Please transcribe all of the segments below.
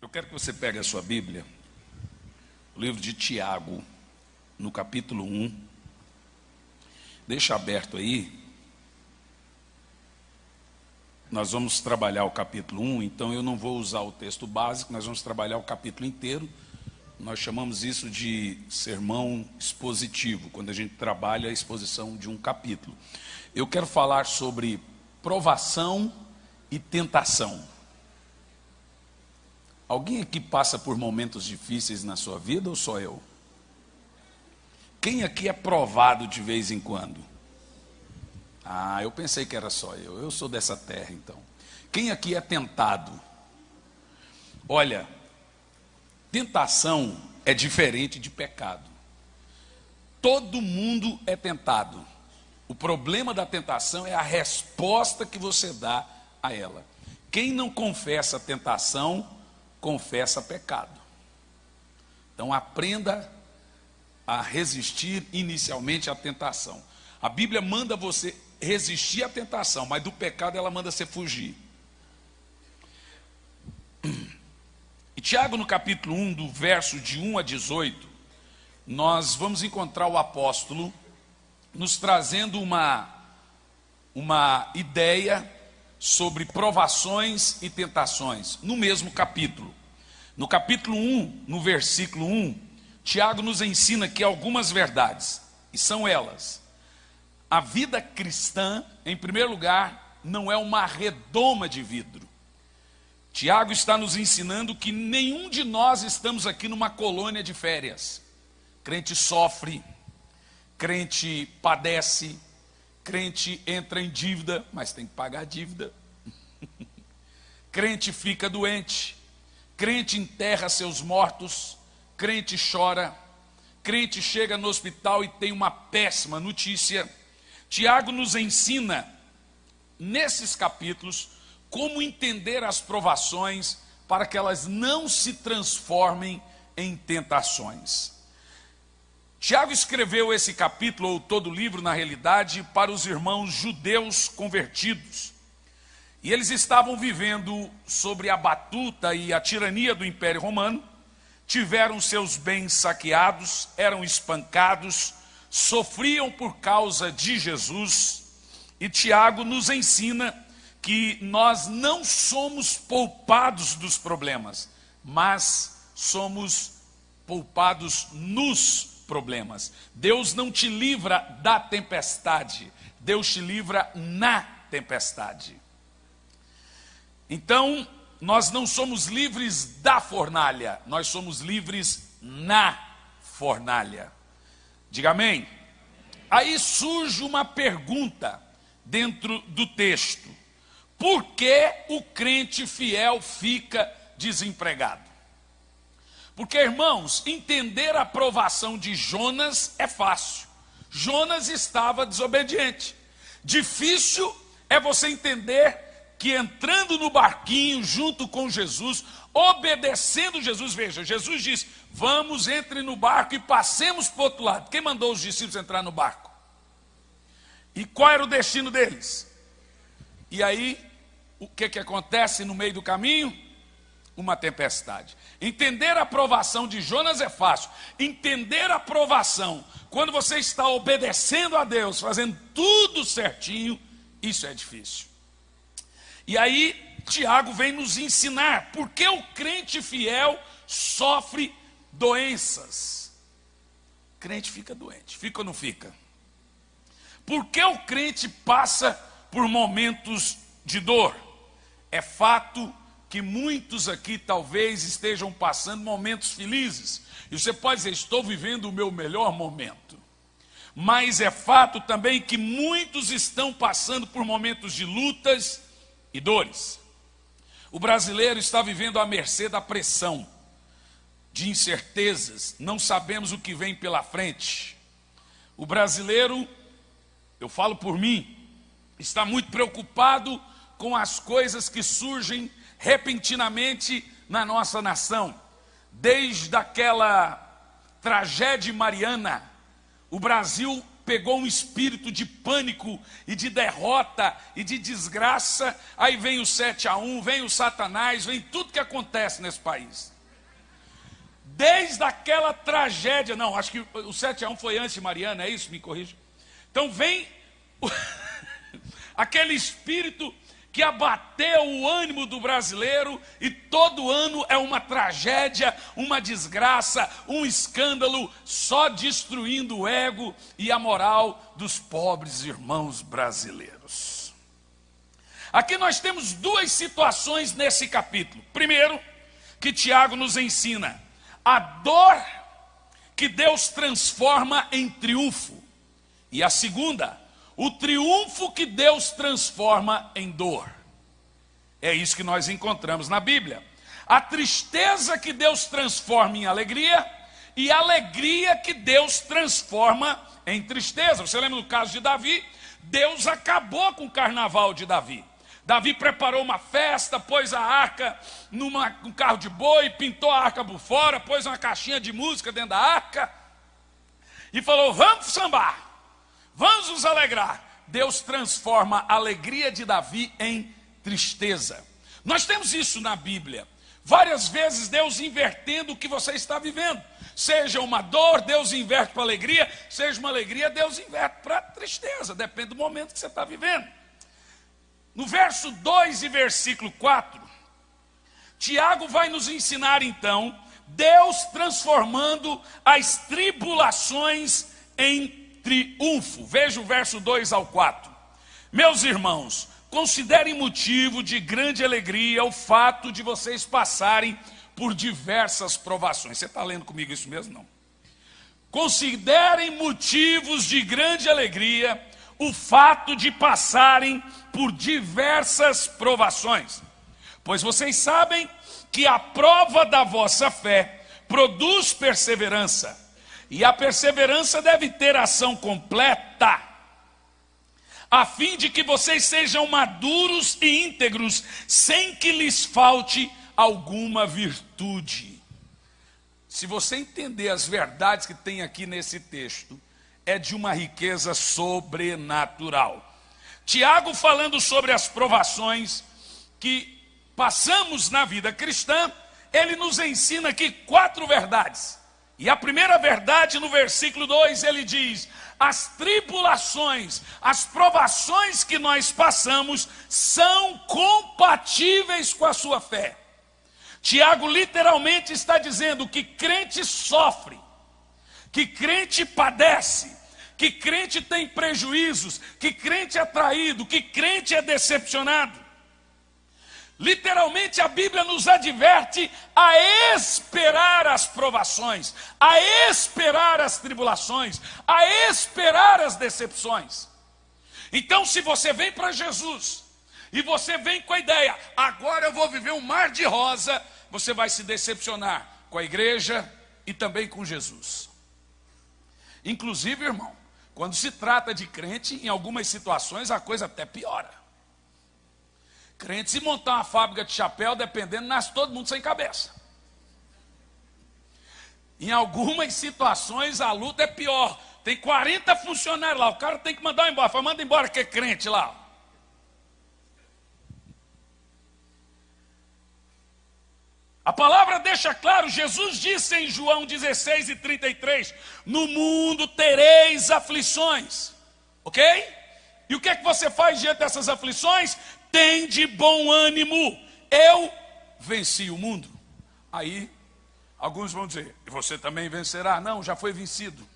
Eu quero que você pegue a sua Bíblia, o livro de Tiago, no capítulo 1. Deixa aberto aí. Nós vamos trabalhar o capítulo 1, então eu não vou usar o texto básico, nós vamos trabalhar o capítulo inteiro. Nós chamamos isso de sermão expositivo, quando a gente trabalha a exposição de um capítulo. Eu quero falar sobre provação e tentação. Alguém aqui passa por momentos difíceis na sua vida ou só eu? Quem aqui é provado de vez em quando? Ah, eu pensei que era só eu. Eu sou dessa terra, então. Quem aqui é tentado? Olha, tentação é diferente de pecado. Todo mundo é tentado. O problema da tentação é a resposta que você dá a ela. Quem não confessa a tentação, confessa pecado. Então aprenda a resistir inicialmente à tentação. A Bíblia manda você resistir à tentação, mas do pecado ela manda você fugir. E Tiago, no capítulo 1, do verso de 1 a 18, nós vamos encontrar o apóstolo nos trazendo uma ideia sobre provações e tentações, no mesmo capítulo. No capítulo 1, no versículo 1, Tiago nos ensina aqui algumas verdades, e são elas: a vida cristã, em primeiro lugar, não é uma redoma de vidro. Tiago está nos ensinando que nenhum de nós estamos aqui numa colônia de férias. Crente sofre, crente padece, crente entra em dívida, mas tem que pagar a dívida. Crente fica doente, crente enterra seus mortos, crente chora, crente chega no hospital e tem uma péssima notícia. Tiago nos ensina, nesses capítulos, como entender as provações para que elas não se transformem em tentações. Tiago escreveu esse capítulo, ou todo o livro, na realidade, para os irmãos judeus convertidos. E eles estavam vivendo sobre a batuta e a tirania do Império Romano, tiveram seus bens saqueados, eram espancados, sofriam por causa de Jesus. E Tiago nos ensina que nós não somos poupados dos problemas, mas somos poupados nos problemas. Deus não te livra da tempestade, Deus te livra na tempestade. Então, nós não somos livres da fornalha, nós somos livres na fornalha. Diga amém. Aí surge uma pergunta dentro do texto: por que o crente fiel fica desempregado? Porque, irmãos, entender a provação de Jonas é fácil. Jonas estava desobediente. Difícil é você entender que entrando no barquinho junto com Jesus, obedecendo Jesus, veja, Jesus diz: vamos, entre no barco e passemos para o outro lado. Quem mandou os discípulos entrar no barco? E qual era o destino deles? E aí, o que acontece no meio do caminho? Uma tempestade. Entender a provação de Jonas é fácil. Entender a provação quando você está obedecendo a Deus, fazendo tudo certinho, isso é difícil. E aí Tiago vem nos ensinar por que o crente fiel sofre doenças. O crente fica doente, fica ou não fica? Por que o crente passa por momentos de dor? É fato que muitos aqui talvez estejam passando momentos felizes. E você pode dizer: estou vivendo o meu melhor momento. Mas é fato também que muitos estão passando por momentos de lutas e dores. O brasileiro está vivendo à mercê da pressão, de incertezas, não sabemos o que vem pela frente. O brasileiro, eu falo por mim, está muito preocupado com as coisas que surgem repentinamente na nossa nação. Desde aquela tragédia mariana, o Brasil pegou um espírito de pânico e de derrota e de desgraça. Aí vem o 7-1, vem o Satanás, vem tudo que acontece nesse país. Desde aquela tragédia, não, acho que o 7-1 foi antes de Mariana, é isso? Me corrija. Então vem aquele espírito que abateu o ânimo do brasileiro, e todo ano é uma tragédia, uma desgraça, um escândalo, só destruindo o ego e a moral dos pobres irmãos brasileiros. Aqui nós temos duas situações nesse capítulo. Primeiro, que Tiago nos ensina a dor que Deus transforma em triunfo. E a segunda, o triunfo que Deus transforma em dor. É isso que nós encontramos na Bíblia. A tristeza que Deus transforma em alegria, e a alegria que Deus transforma em tristeza. Você lembra no caso de Davi? Deus acabou com o carnaval de Davi. Davi preparou uma festa, pôs a arca num carro de boi, pintou a arca por fora, pôs uma caixinha de música dentro da arca e falou: vamos sambar, vamos nos alegrar. Deus transforma a alegria de Davi em tristeza. Nós temos isso na Bíblia. Várias vezes Deus invertendo o que você está vivendo. Seja uma dor, Deus inverte para alegria. Seja uma alegria, Deus inverte para tristeza. Depende do momento que você está vivendo. No verso 2 e versículo 4, Tiago vai nos ensinar então, Deus transformando as tribulações em triunfo. Veja o verso 2 ao 4. Meus irmãos, considerem motivo de grande alegria o fato de vocês passarem por diversas provações. Você está lendo comigo isso mesmo? Não. Considerem motivos de grande alegria o fato de passarem por diversas provações, pois vocês sabem que a prova da vossa fé produz perseverança, e a perseverança deve ter ação completa, a fim de que vocês sejam maduros e íntegros, sem que lhes falte alguma virtude. Se você entender as verdades que tem aqui nesse texto, é de uma riqueza sobrenatural. Tiago, falando sobre as provações que passamos na vida cristã, ele nos ensina aqui 4 verdades. E a primeira verdade, no versículo 2, ele diz: as tribulações, as provações que nós passamos são compatíveis com a sua fé. Tiago literalmente está dizendo que crente sofre, que crente padece, que crente tem prejuízos, que crente é traído, que crente é decepcionado. Literalmente a Bíblia nos adverte a esperar as provações, a esperar as tribulações, a esperar as decepções. Então, se você vem para Jesus e você vem com a ideia: agora eu vou viver um mar de rosa, você vai se decepcionar com a igreja e também com Jesus. Inclusive, irmão, quando se trata de crente, em algumas situações a coisa até piora. Crente, se montar uma fábrica de chapéu, dependendo, nasce todo mundo sem cabeça. Em algumas situações a luta é pior. Tem 40 funcionários lá, o cara tem que mandar embora. Fala: manda embora que é crente lá. A palavra deixa claro, Jesus disse em João 16:33, no mundo tereis aflições, ok? E o que é que você faz diante dessas aflições? Tem de bom ânimo, eu venci o mundo. Aí, alguns vão dizer: e você também vencerá? Não, já foi vencido.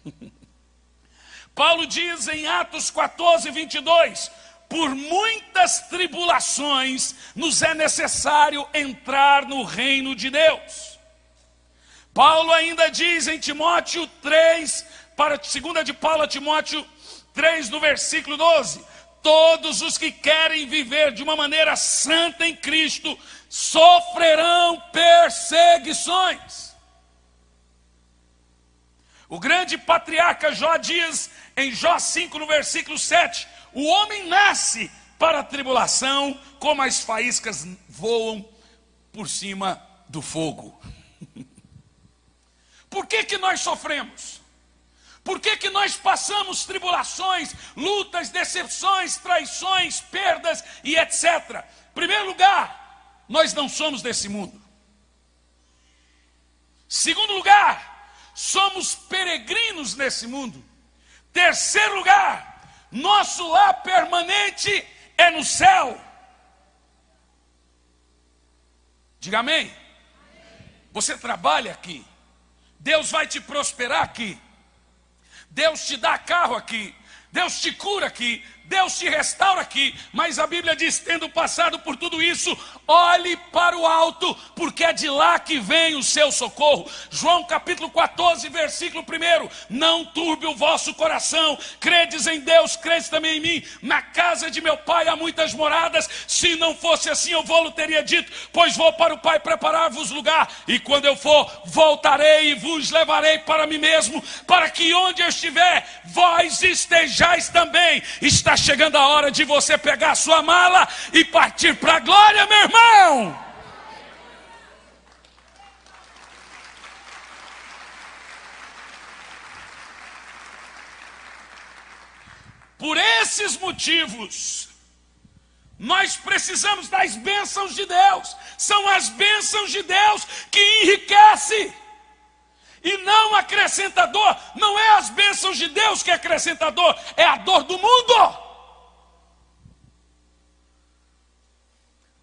Paulo diz em Atos 14:22, por muitas tribulações nos é necessário entrar no reino de Deus. Paulo ainda diz em Timóteo 3, segunda de Paulo a Timóteo 3, no versículo 12, todos os que querem viver de uma maneira santa em Cristo sofrerão perseguições. O grande patriarca Jó diz em Jó 5, no versículo 7, o homem nasce para a tribulação, como as faíscas voam por cima do fogo. Por que nós sofremos? Por que que nós passamos tribulações, lutas, decepções, traições, perdas e etc? Em primeiro lugar, nós não somos desse mundo. Segundo lugar, somos peregrinos nesse mundo. Terceiro lugar, nosso lar permanente é no céu. Diga amém. Você trabalha aqui, Deus vai te prosperar aqui, Deus te dá carro aqui, Deus te cura aqui, Deus te restaura aqui, mas a Bíblia diz, tendo passado por tudo isso, olhe para o alto, porque é de lá que vem o seu socorro. João capítulo 14, versículo 1, não turbe o vosso coração, credes em Deus, credes também em mim, na casa de meu Pai há muitas moradas, se não fosse assim eu vou-lo teria dito, pois vou para o Pai preparar-vos lugar, e quando eu for, voltarei e vos levarei para mim mesmo, para que onde eu estiver, vós estejais também. Está chegando a hora de você pegar a sua mala e partir para a glória, meu irmão. Por esses motivos, nós precisamos das bênçãos de Deus. São as bênçãos de Deus que enriquecem e não acrescenta dor. Não é as bênçãos de Deus que acrescenta dor, é a dor do mundo.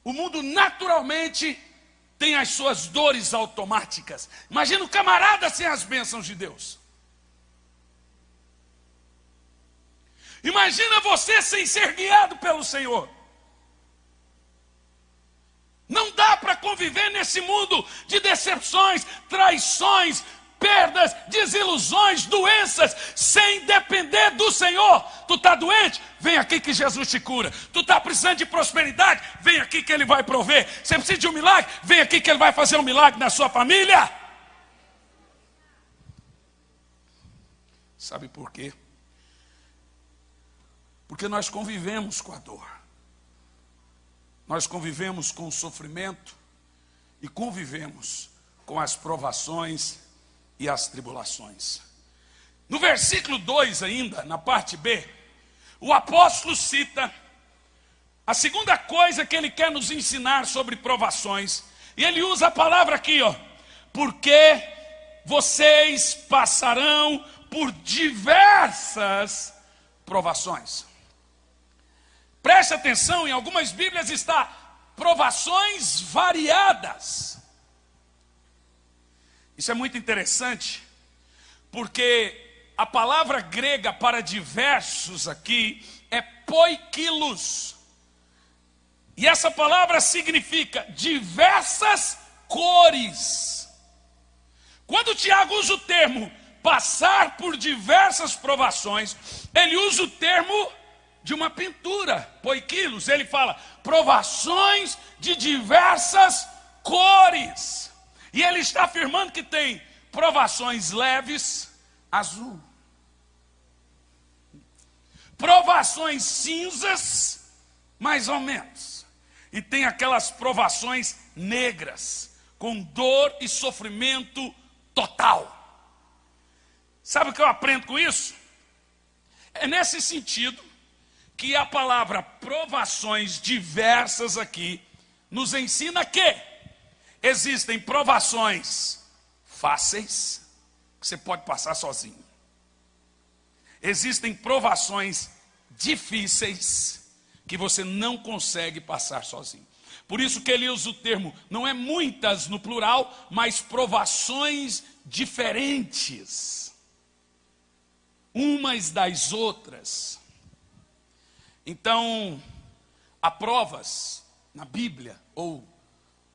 O mundo naturalmente tem as suas dores automáticas. Imagina o camarada sem as bênçãos de Deus. Imagina você sem ser guiado pelo Senhor. Não dá para conviver nesse mundo de decepções, traições, perdas, desilusões, doenças, sem depender do Senhor. Tu está doente? Vem aqui que Jesus te cura. Tu está precisando de prosperidade? Vem aqui que Ele vai prover. Você precisa de um milagre? Vem aqui que Ele vai fazer um milagre na sua família. Sabe por quê? Porque nós convivemos com a dor. Nós convivemos com o sofrimento e convivemos com as provações e as tribulações. No versículo 2 ainda, na parte B, o apóstolo cita a segunda coisa que ele quer nos ensinar sobre provações. E ele usa a palavra aqui, porque vocês passarão por diversas provações. Preste atenção, em algumas Bíblias está provações variadas. Isso é muito interessante, porque a palavra grega para diversos aqui é poikilos. E essa palavra significa diversas cores. Quando Tiago usa o termo passar por diversas provações, ele usa o termo de uma pintura, poikilos. Ele fala provações de diversas cores. E ele está afirmando que tem provações leves, azul. Provações cinzas, mais ou menos. E tem aquelas provações negras, com dor e sofrimento total. Sabe o que eu aprendo com isso? É nesse sentido que a palavra provações diversas aqui nos ensina que existem provações fáceis, que você pode passar sozinho. Existem provações difíceis, que você não consegue passar sozinho. Por isso que ele usa o termo, não é muitas no plural, mas provações diferentes, umas das outras. Então, há provas na Bíblia, ou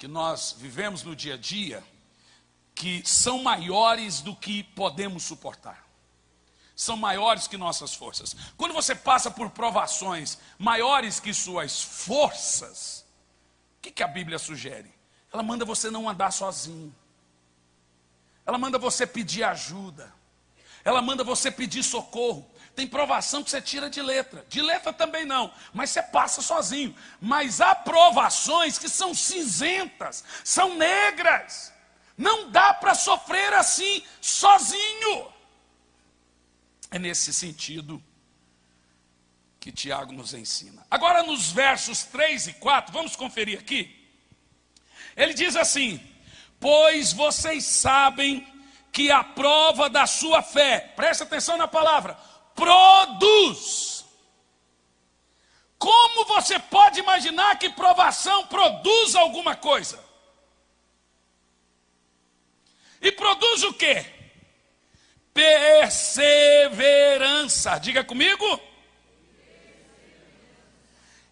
que nós vivemos no dia a dia, que são maiores do que podemos suportar. São maiores que nossas forças. Quando você passa por provações maiores que suas forças, o que a Bíblia sugere? Ela manda você não andar sozinho. Ela manda você pedir ajuda. Ela manda você pedir socorro. Tem provação que você tira de letra. De letra também não, mas você passa sozinho. Mas há provações que são cinzentas, são negras. Não dá para sofrer assim, sozinho. É nesse sentido que Tiago nos ensina. Agora nos versos 3 e 4, vamos conferir aqui. Ele diz assim: pois vocês sabem que a prova da sua fé, presta atenção na palavra, produz. Como você pode imaginar que provação produz alguma coisa? E produz o quê? Perseverança. Diga comigo.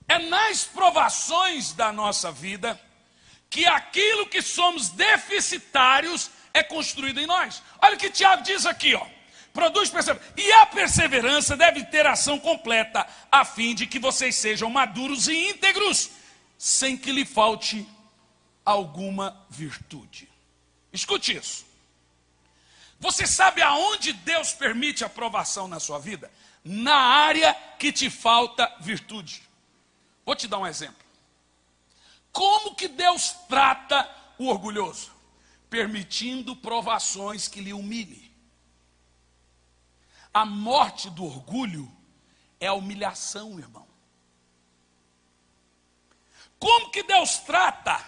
É nas provações da nossa vida que aquilo que somos deficitários é construído em nós. Olha o que Tiago diz aqui, ó. Produz perseverança. E a perseverança deve ter ação completa, a fim de que vocês sejam maduros e íntegros, sem que lhe falte alguma virtude. Escute isso. Você sabe aonde Deus permite a provação na sua vida? Na área que te falta virtude. Vou te dar um exemplo. Como que Deus trata o orgulhoso? Permitindo provações que lhe humilhem. A morte do orgulho é a humilhação, irmão. Como que Deus trata,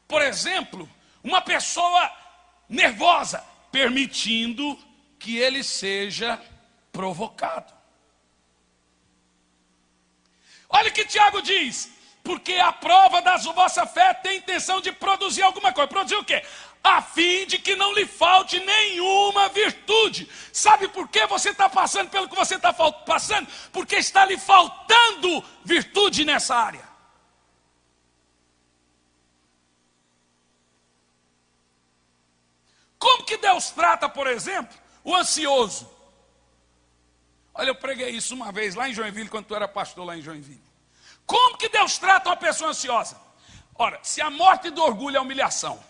por exemplo, uma pessoa nervosa? Permitindo que ele seja provocado. Olha o que Tiago diz: porque a prova da vossa fé tem intenção de produzir alguma coisa. Produzir o quê? A fim de que não lhe falte nenhuma virtude. Sabe por que você está passando pelo que você está passando? Porque está lhe faltando virtude nessa área. Como que Deus trata, por exemplo, o ansioso? Olha, eu preguei isso uma vez lá em Joinville, quando tu era pastor lá em Joinville. Como que Deus trata uma pessoa ansiosa? Ora, se a morte do orgulho é a humilhação,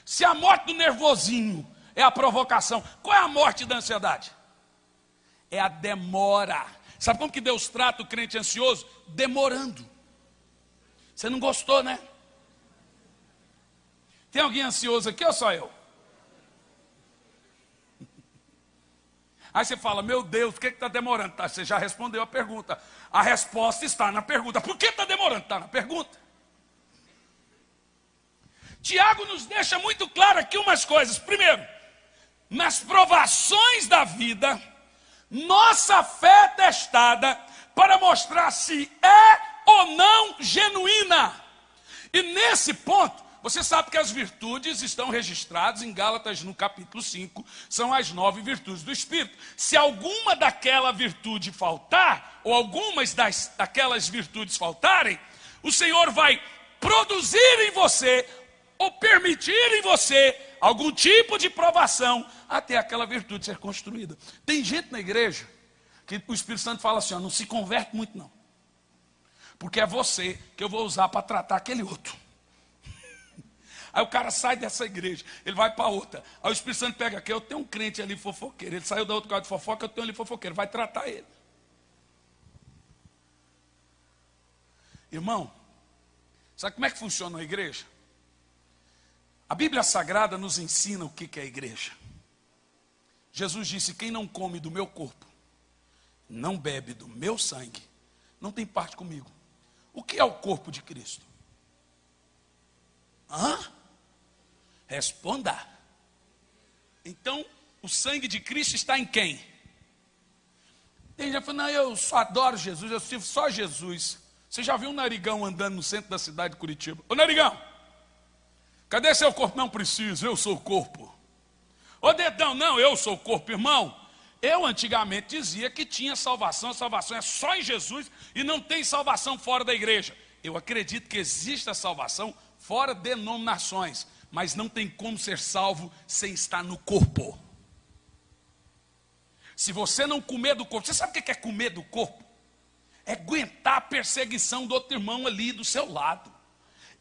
se a morte do nervosinho é a provocação, qual é a morte da ansiedade? É a demora. Sabe como que Deus trata o crente ansioso? Demorando. Você não gostou, né? Tem alguém ansioso aqui ou só eu? Aí você fala: meu Deus, por que está demorando? Tá, você já respondeu a pergunta. A resposta está na pergunta. Por que está demorando? Está na pergunta. Tiago nos deixa muito claro aqui umas coisas. Primeiro, nas provações da vida, nossa fé é testada para mostrar se é ou não genuína. E nesse ponto, você sabe que as virtudes estão registradas em Gálatas no capítulo 5, são as 9 virtudes do Espírito. Se alguma daquela virtude faltar, ou algumas daquelas virtudes faltarem, o Senhor vai produzir em você, ou permitir em você, algum tipo de provação, até aquela virtude ser construída. Tem gente na igreja, que o Espírito Santo fala assim: ó, não se converte muito não, porque é você que eu vou usar para tratar aquele outro. Aí o cara sai dessa igreja, ele vai para outra. Aí o Espírito Santo pega aqui: eu tenho um crente ali fofoqueiro, ele saiu da outra casa de fofoca, eu tenho ali fofoqueiro, vai tratar ele. Irmão, sabe como é que funciona a igreja? A Bíblia Sagrada nos ensina o que é a igreja. Jesus disse: quem não come do meu corpo, não bebe do meu sangue, não tem parte comigo. O que é o corpo de Cristo? Hã? Responda. Então, o sangue de Cristo está em quem? Tem gente que fala: não, eu só adoro Jesus, eu sirvo só Jesus. Você já viu um narigão andando no centro da cidade de Curitiba? Ô narigão, cadê seu corpo? Não preciso, eu sou o corpo. Ô dedão, não, eu sou o corpo. Irmão, eu antigamente dizia que tinha salvação, a salvação é só em Jesus e não tem salvação fora da igreja. Eu acredito que existe a salvação fora de denominações, mas não tem como ser salvo sem estar no corpo. Se você não comer do corpo, você sabe o que é comer do corpo? É aguentar a perseguição do outro irmão ali do seu lado.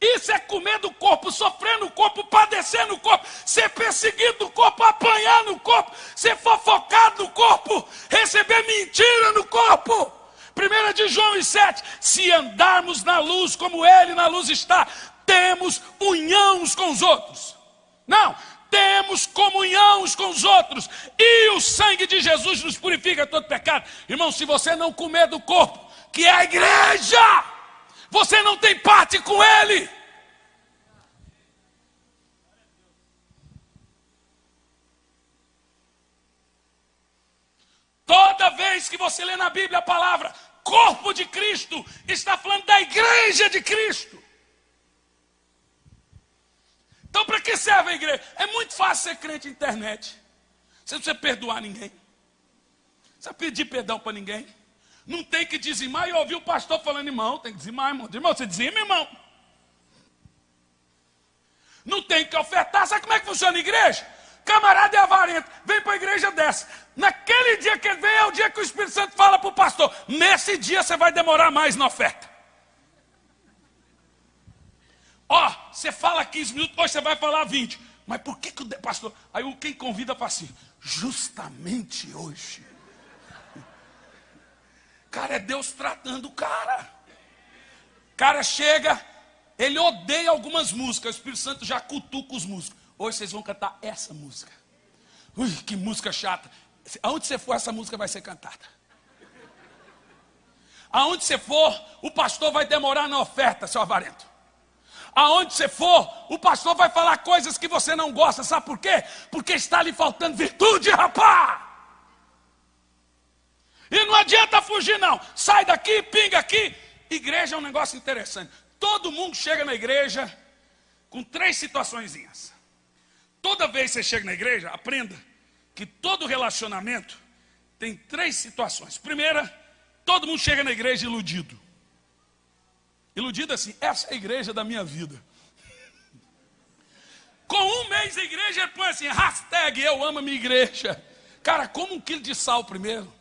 Isso é comer do corpo, sofrer no corpo, padecer no corpo, ser perseguido no corpo, apanhar no corpo, ser fofocado no corpo, receber mentira no corpo. 1 de João 7, se andarmos na luz como Ele na luz está, temos união uns com os outros. Não, temos temos comunhão uns com os outros, e o sangue de Jesus nos purifica de todo pecado. Irmão, se você não comer do corpo, que é a igreja, você não tem parte com ele. Toda vez que você lê na Bíblia a palavra corpo de Cristo, está falando da igreja de Cristo. Então, para que serve a igreja? É muito fácil ser crente na internet. Você não precisa perdoar ninguém. Não precisa pedir perdão para ninguém. Não tem que dizimar. E eu ouvi o pastor falando, irmão, tem que dizimar, irmão. Irmão, você dizima, irmão. Não tem que ofertar. Sabe como é que funciona a igreja? Camarada é avarento, vem para a igreja dessa. Naquele dia que ele vem, é o dia que o Espírito Santo fala para o pastor. Nesse dia você vai demorar mais na oferta. Ó, você fala 15 minutos, hoje você vai falar 20. Mas por que o pastor... Aí quem convida fala assim, justamente hoje. Cara, é Deus tratando o cara. O cara chega, ele odeia algumas músicas, o Espírito Santo já cutuca os músicos. Hoje vocês vão cantar essa música. Ui, que música chata. Aonde você for, essa música vai ser cantada. Aonde você for, o pastor vai demorar na oferta, seu avarento. Aonde você for, o pastor vai falar coisas que você não gosta. Sabe por quê? Porque está lhe faltando virtude, rapaz. E não adianta fugir não. Sai daqui, pinga aqui. Igreja é um negócio interessante. Todo mundo chega na igreja com 3 situaçõezinhas. Toda vez que você chega na igreja, aprenda que todo relacionamento tem 3 situações. Primeira, todo mundo chega na igreja iludido. Iludido assim, essa é a igreja da minha vida. Com 1 mês a igreja, ele põe assim, hashtag eu amo a minha igreja. Cara, como 1 quilo de sal primeiro.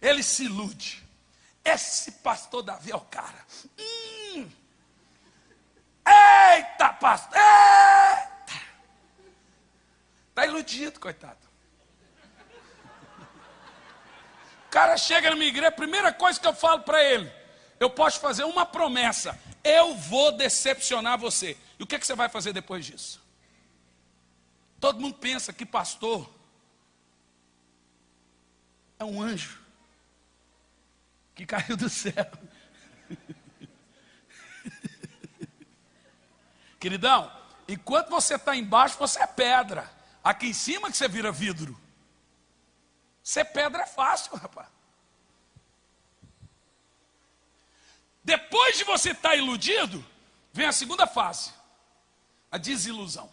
Ele se ilude. Esse pastor Davi é o cara. Eita, pastor! Eita! Está iludido, coitado. O cara chega na minha igreja, a primeira coisa que eu falo para ele, eu posso fazer uma promessa, eu vou decepcionar você. E o que você vai fazer depois disso? Todo mundo pensa que pastor é um anjo que caiu do céu. Queridão, enquanto você está embaixo, você é pedra. Aqui em cima que você vira vidro. Ser pedra é fácil, rapaz. Depois de você estar iludido, vem a segunda fase. A desilusão.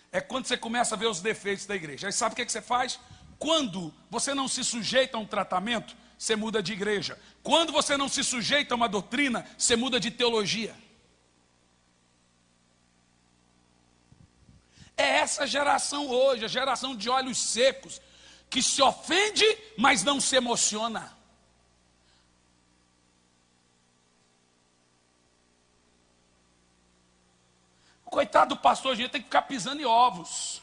É quando você começa a ver os defeitos da igreja. Aí sabe o que você faz? Quando você não se sujeita a um tratamento, você muda de igreja. Quando você não se sujeita a uma doutrina, você muda de teologia. É essa geração hoje, a geração de olhos secos, que se ofende, mas não se emociona. Coitado do pastor, a gente tem que ficar pisando em ovos.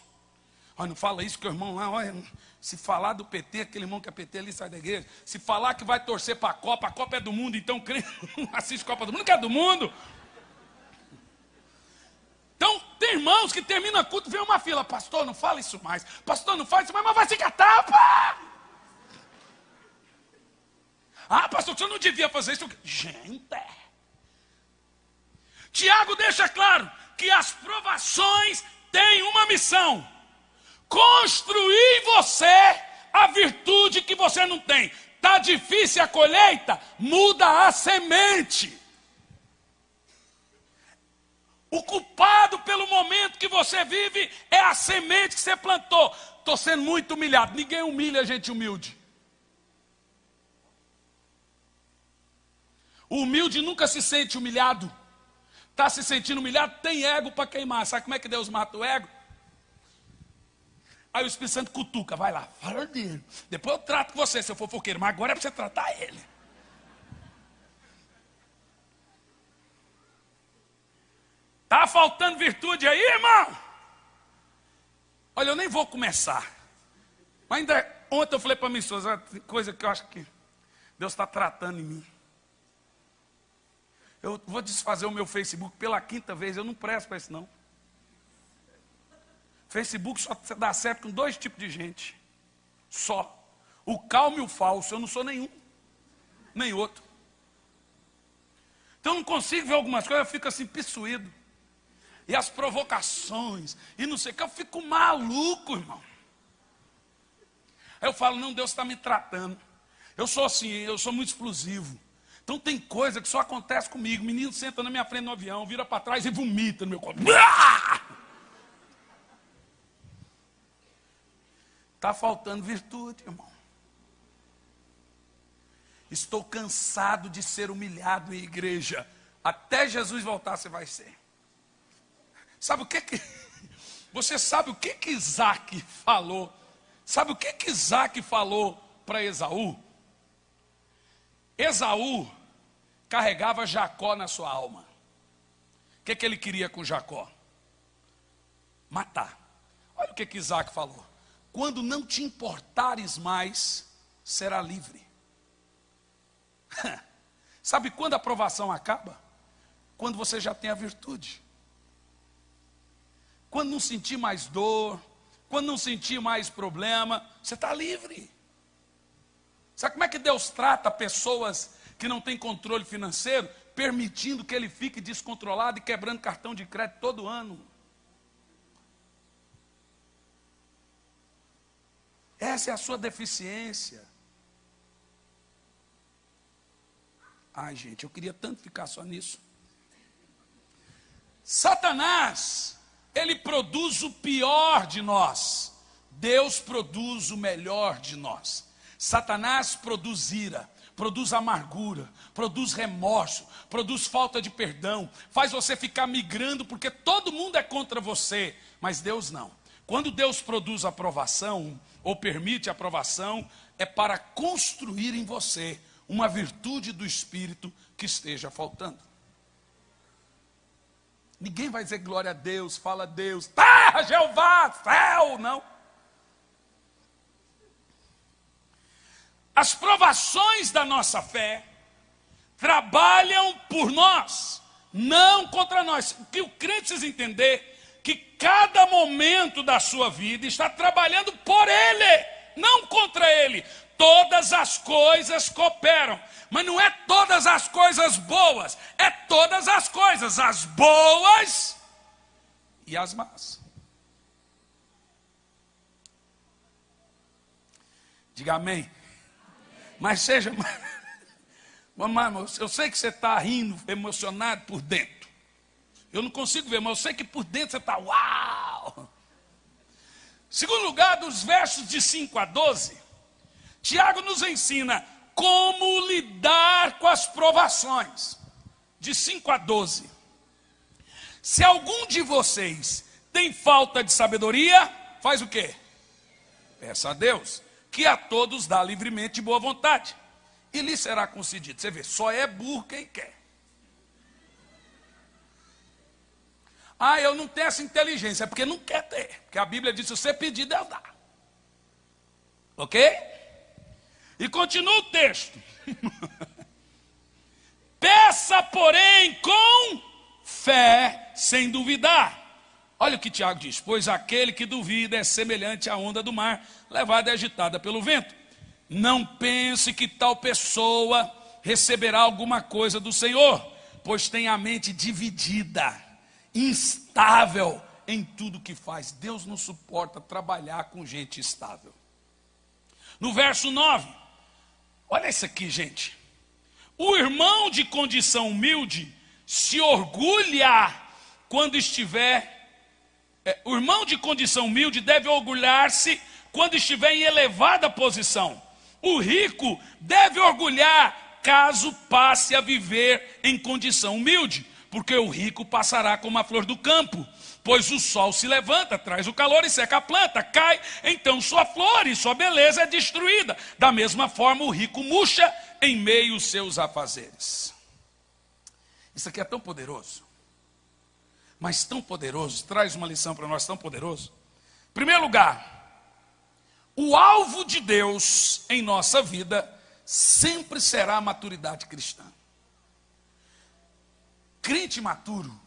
Olha, não fala isso que o irmão lá, olha, se falar do PT, aquele irmão que é PT ali sai da igreja. Se falar que vai torcer para a Copa é do mundo, então crente não assiste Copa do Mundo, que é do mundo. Então, tem irmãos que termina culto, vem uma fila, pastor, não fala isso mais, pastor, não fala isso mais, mas vai se catar, pá! Ah, pastor, você não devia fazer isso. Gente, Tiago deixa claro que as provações têm uma missão: construir em você a virtude que você não tem. Está difícil a colheita? Muda a semente. O culpado pelo momento que você vive é a semente que você plantou. Estou sendo muito humilhado. Ninguém humilha a gente humilde. O humilde nunca se sente humilhado. Está se sentindo humilhado, tem ego para queimar. Sabe como é que Deus mata o ego? Aí o Espírito Santo cutuca, vai lá, fala dele. Depois eu trato com você, seu fofoqueiro, mas agora é para você tratar ele. Está faltando virtude aí, irmão? Olha, eu nem vou começar. Mas ainda ontem eu falei para minha esposa, tem coisa que eu acho que Deus está tratando em mim. Eu vou desfazer o meu Facebook pela 5ª vez, eu não presto para isso não. Facebook só dá certo com 2 tipos de gente. Só. O calmo e o falso. Eu não sou nenhum, nem outro. Então eu não consigo ver algumas coisas, eu fico assim, pissuído. E as provocações, e não sei o que, eu fico maluco, irmão. Aí eu falo, não, Deus está me tratando. Eu sou assim, eu sou muito explosivo. Então tem coisa que só acontece comigo. O menino senta na minha frente no avião, vira para trás e vomita no meu corpo. Está faltando virtude, irmão. Estou cansado de ser humilhado em igreja. Até Jesus voltar, você vai ser. Sabe o que você sabe o que Isaac falou? Sabe o que Isaac falou para Esaú? Esaú carregava Jacó na sua alma. O que ele queria com Jacó? Matar. Olha o que Isaac falou. Quando não te importares mais, será livre. Sabe quando a provação acaba? Quando você já tem a virtude. Quando não sentir mais dor, quando não sentir mais problema, você está livre. Sabe como é que Deus trata pessoas que não têm controle financeiro, permitindo que ele fique descontrolado e quebrando cartão de crédito todo ano? Essa é a sua deficiência. Ai, gente, eu queria tanto ficar só nisso. Satanás, ele produz o pior de nós. Deus produz o melhor de nós. Satanás produz ira, produz amargura, produz remorso, produz falta de perdão, faz você ficar migrando porque todo mundo é contra você, mas Deus não. Quando Deus produz aprovação, ou permite aprovação, é para construir em você uma virtude do Espírito que esteja faltando. Ninguém vai dizer glória a Deus, fala a Deus, terra, Jeová, céu, não. As provações da nossa fé trabalham por nós, não contra nós. O que o crente precisa entender que cada momento da sua vida está trabalhando por ele, não contra ele. Todas as coisas cooperam, mas não é todas as coisas boas, é todas as coisas, as boas e as más. Diga amém. Mas seja, eu sei que você está rindo, emocionado por dentro. Eu não consigo ver, mas eu sei que por dentro você está, uau! Segundo lugar, dos versos de 5 a 12, Tiago nos ensina como lidar com as provações. De 5 a 12. Se algum de vocês tem falta de sabedoria, faz o quê? Peça a Deus, que a todos dá livremente de boa vontade, e lhe será concedido. Você vê, só é burro quem quer. Ah, eu não tenho essa inteligência, é porque não quer ter. Porque a Bíblia diz, se você pedir, Deus dá. Ok? E continua o texto. Peça, porém, com fé, sem duvidar. Olha o que Tiago diz. Pois aquele que duvida é semelhante à onda do mar, levada e agitada pelo vento. Não pense que tal pessoa receberá alguma coisa do Senhor, pois tem a mente dividida, instável em tudo que faz. Deus não suporta trabalhar com gente estável. No verso 9, olha isso aqui, gente. O irmão de condição humilde se orgulha quando estiver... o irmão de condição humilde deve orgulhar-se quando estiver em elevada posição. O rico deve orgulhar caso passe a viver em condição humilde, porque o rico passará como a flor do campo, pois o sol se levanta, traz o calor e seca a planta, cai, então sua flor e sua beleza é destruída. Da mesma forma o rico murcha em meio aos seus afazeres. Isso aqui é tão poderoso, mas tão poderoso, traz uma lição para nós tão poderoso. Em primeiro lugar, o alvo de Deus em nossa vida sempre será a maturidade cristã. crente maturo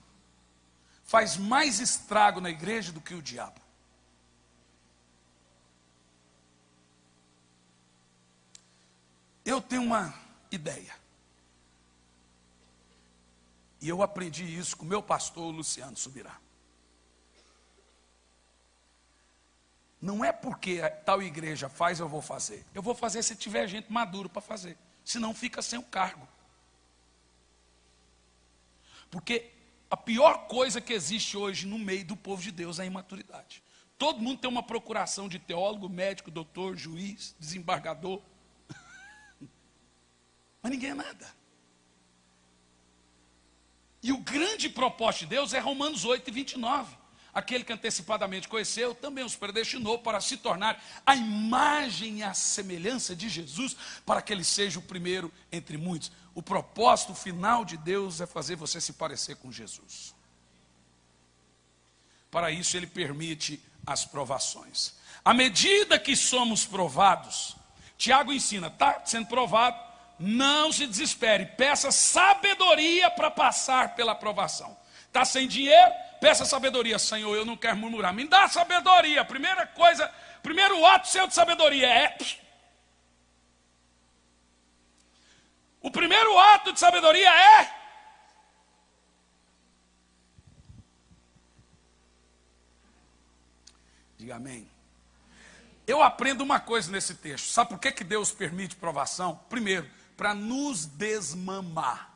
faz mais estrago na igreja do que o diabo. Eu tenho uma ideia. E eu aprendi isso com o meu pastor Luciano Subirá. Não é porque tal igreja faz, eu vou fazer. Eu vou fazer se tiver gente madura para fazer. Senão fica sem o cargo. Porque a pior coisa que existe hoje no meio do povo de Deus é a imaturidade. Todo mundo tem uma procuração de teólogo, médico, doutor, juiz, desembargador. Mas ninguém é nada. E o grande propósito de Deus é Romanos 8:29. Aquele que antecipadamente conheceu, também os predestinou para se tornar a imagem e a semelhança de Jesus, para que ele seja o primeiro entre muitos. O propósito final de Deus é fazer você se parecer com Jesus. Para isso ele permite as provações. À medida que somos provados, Tiago ensina, está sendo provado, não se desespere, peça sabedoria para passar pela provação. Está sem dinheiro? Peça sabedoria. Senhor, eu não quero murmurar, me dá sabedoria. Primeira coisa, primeiro ato seu de sabedoria é... O primeiro ato de sabedoria é... Diga amém. Eu aprendo uma coisa nesse texto. Sabe por que Deus permite provação? Primeiro, para nos desmamar.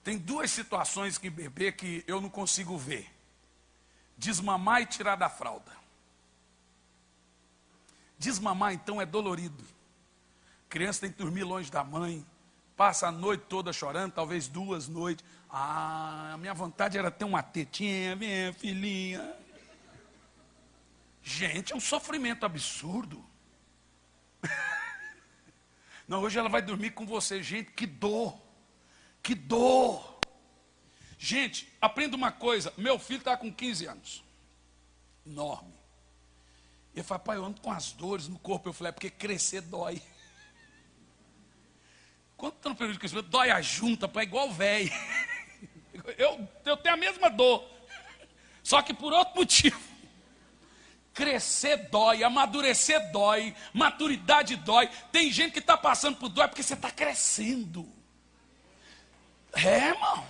Tem duas situações que bebê que eu não consigo ver. Desmamar e tirar da fralda. Desmamar então é dolorido. Criança tem que dormir longe da mãe. Passa a noite toda chorando, talvez 2 noites. A minha vontade era ter uma tetinha, minha filhinha. Gente, é um sofrimento absurdo. Não, hoje ela vai dormir com você. Gente, que dor. Que dor. Gente, aprenda uma coisa. Meu filho está com 15 anos. Enorme. Ele fala, pai, eu ando com as dores no corpo. Eu falei, é porque crescer dói. Quando está no período de crescimento, dói a junta, pai, igual velho. Eu tenho a mesma dor. Só que por outro motivo. Crescer dói, amadurecer dói, maturidade dói. Tem gente que está passando por dói porque você está crescendo. É, irmão.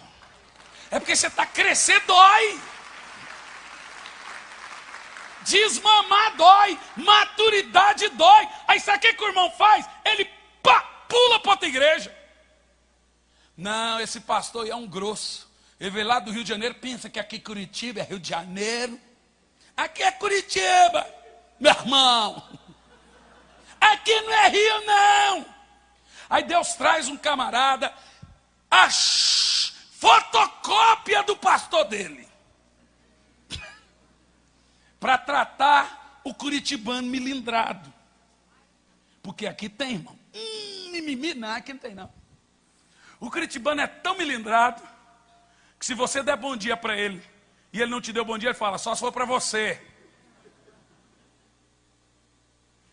É porque você está crescendo, dói. Desmamar dói. Maturidade dói. Aí sabe o que o irmão faz? Ele pula para outra igreja. Não, esse pastor é um grosso. Ele veio lá do Rio de Janeiro, pensa que aqui Curitiba é Rio de Janeiro. Aqui é Curitiba, meu irmão. Aqui não é Rio, não. Aí Deus traz um camarada, a fotocópia do pastor dele, para tratar o curitibano milindrado. Porque aqui tem, irmão. Mimimi, não, aqui não tem, não. O curitibano é tão milindrado que se você der bom dia para ele e ele não te deu bom dia, ele fala, só se for para você.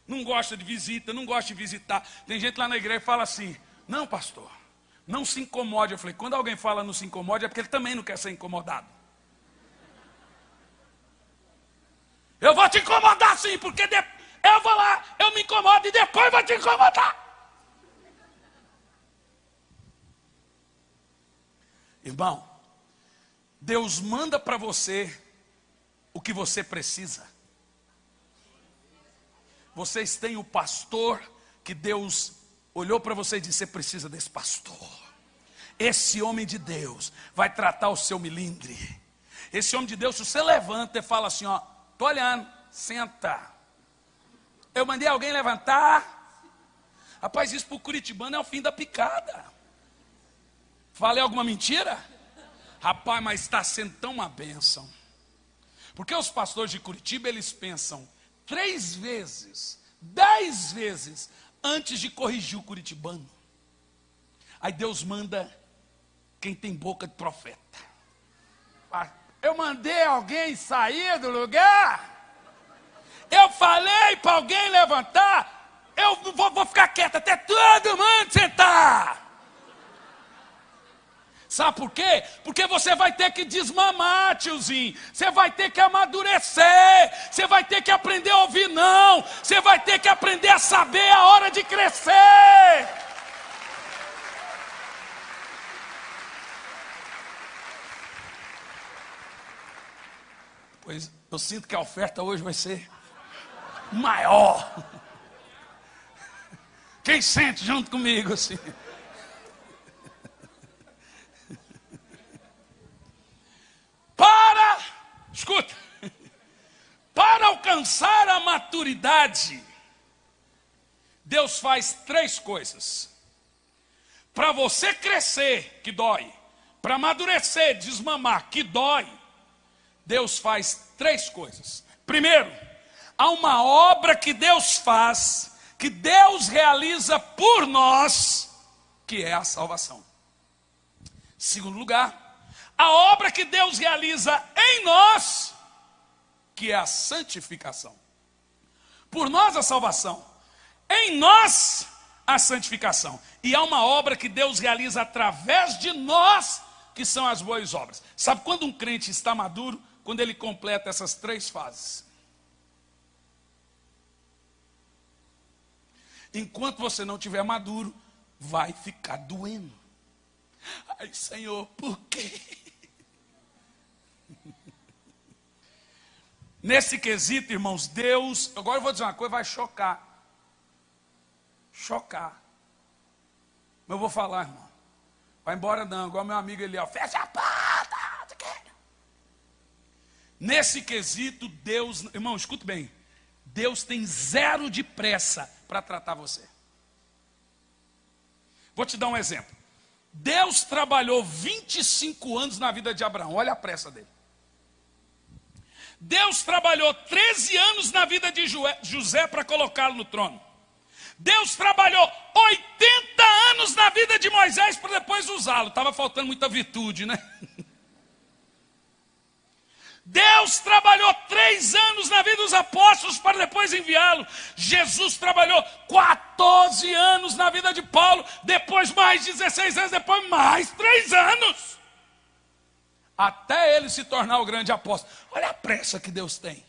Não gosta de visita, não gosta de visitar. Tem gente lá na igreja que fala assim, não, pastor, não se incomode. Eu falei, quando alguém fala não se incomode, é porque ele também não quer ser incomodado. Eu vou te incomodar sim, porque eu vou lá, eu me incomodo e depois vou te incomodar. Irmão, Deus manda para você o que você precisa. Vocês têm o pastor que Deus olhou para você e disse, você precisa desse pastor. Esse homem de Deus vai tratar o seu milindre. Esse homem de Deus, se você levanta e fala assim, ó, tô olhando, senta. Eu mandei alguém levantar. Rapaz, isso para o curitibano é o fim da picada. Falei alguma mentira? Rapaz, mas está sendo tão uma bênção. Porque os pastores de Curitiba, eles pensam 3 vezes, 10 vezes, antes de corrigir o curitibano. Aí Deus manda quem tem boca de profeta. Eu mandei alguém sair do lugar. Eu falei para alguém levantar. Eu vou ficar quieto até todo mundo sentar. Sabe por quê? Porque você vai ter que desmamar, tiozinho. Você vai ter que amadurecer. Você vai ter que aprender a ouvir não. Você vai ter que aprender a saber a hora de crescer. Pois eu sinto que a oferta hoje vai ser maior. Quem sente junto comigo assim? Escuta, para alcançar a maturidade, Deus faz 3 coisas. Para você crescer, que dói. Para amadurecer, desmamar, que dói. Deus faz 3 coisas. Primeiro, há uma obra que Deus faz, que Deus realiza por nós, que é a salvação. Segundo lugar, a obra que Deus realiza em nós, que é a santificação. Por nós a salvação, em nós a santificação. E há uma obra que Deus realiza através de nós, que são as boas obras. Sabe quando um crente está maduro? Quando ele completa essas 3 fases. Enquanto você não estiver maduro, vai ficar doendo. Ai, Senhor, por quê? Nesse quesito, irmãos, Deus, agora eu vou dizer uma coisa, vai chocar. Chocar. Mas eu vou falar, irmão. Vai embora não, igual meu amigo ali, ó, fecha a porta. Nesse quesito, Deus, irmão, escute bem. Deus tem 0 de pressa para tratar você. Vou te dar um exemplo. Deus trabalhou 25 anos na vida de Abraão, olha a pressa dele. Deus trabalhou 13 anos na vida de José para colocá-lo no trono. Deus trabalhou 80 anos na vida de Moisés para depois usá-lo. Estava faltando muita virtude, né? Deus trabalhou 3 anos na vida dos apóstolos para depois enviá-lo. Jesus trabalhou 14 anos na vida de Paulo, depois mais 16 anos, depois mais 3 anos. Até ele se tornar o grande apóstolo. Olha a pressa que Deus tem.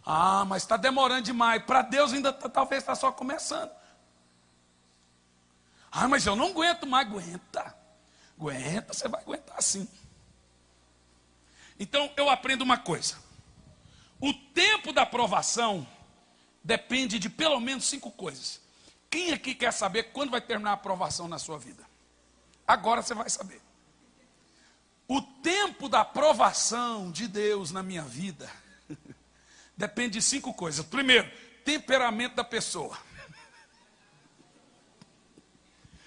Ah, mas está demorando demais. Para Deus ainda talvez está só começando. Ah, mas eu não aguento mais. Aguenta. Aguenta, você vai aguentar sim. Então eu aprendo uma coisa. O tempo da aprovação depende de pelo menos 5 coisas. Quem aqui quer saber quando vai terminar a aprovação na sua vida? Agora você vai saber. O tempo da aprovação de Deus na minha vida depende de 5 coisas. Primeiro, temperamento da pessoa.